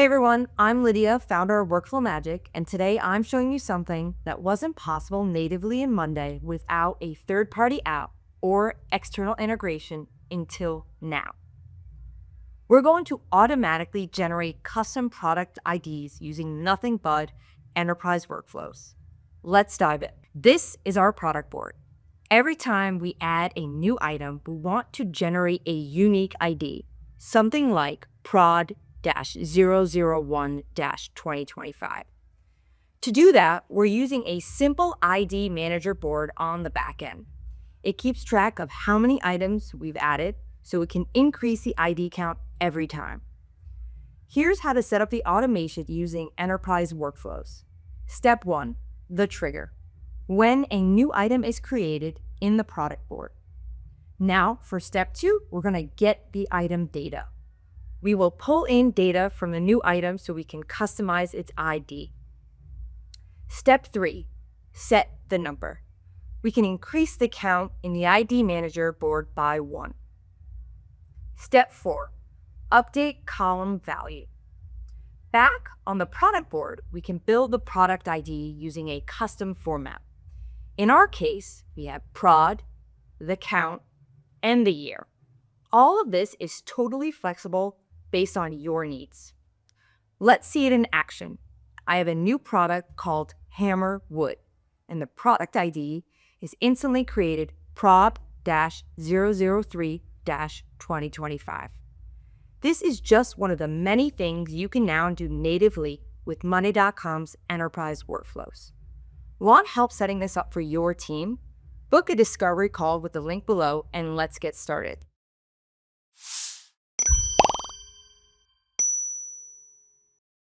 everyone, I'm Lydia, founder of Workflow Magic, and today I'm showing you something that wasn't possible natively in Monday without a third-party app or external integration until now. We're going to automatically generate custom product IDs using nothing but enterprise workflows. Let's dive in. This is our product board. Every time we add a new item, we want to generate a unique ID, something like prod-001-2025. To do that, we're using a simple ID manager board on the backend. It keeps track of how many items we've added, so it can increase the ID count every time. Here's how to set up the automation using enterprise workflows. Step 1, the trigger. When a new item is created in the product board. Now, for step 2, we're going to get the item data. We will pull in data from the new item so we can customize its ID. Step 3, set the number. We can increase the count in the ID manager board by 1. Step 4, update column value. Back on the product board, we can build the product ID using a custom format. In our case, we have prod, the count, and the year. All of this is totally flexible based on your needs. Let's see it in action. I have a new product called Hammer Wood, and the product ID is instantly created prod-003-2025. This is just one of the many things you can now do natively with Monday.com's enterprise workflows. Want help setting this up for your team? Book a discovery call with the link below and let's get started.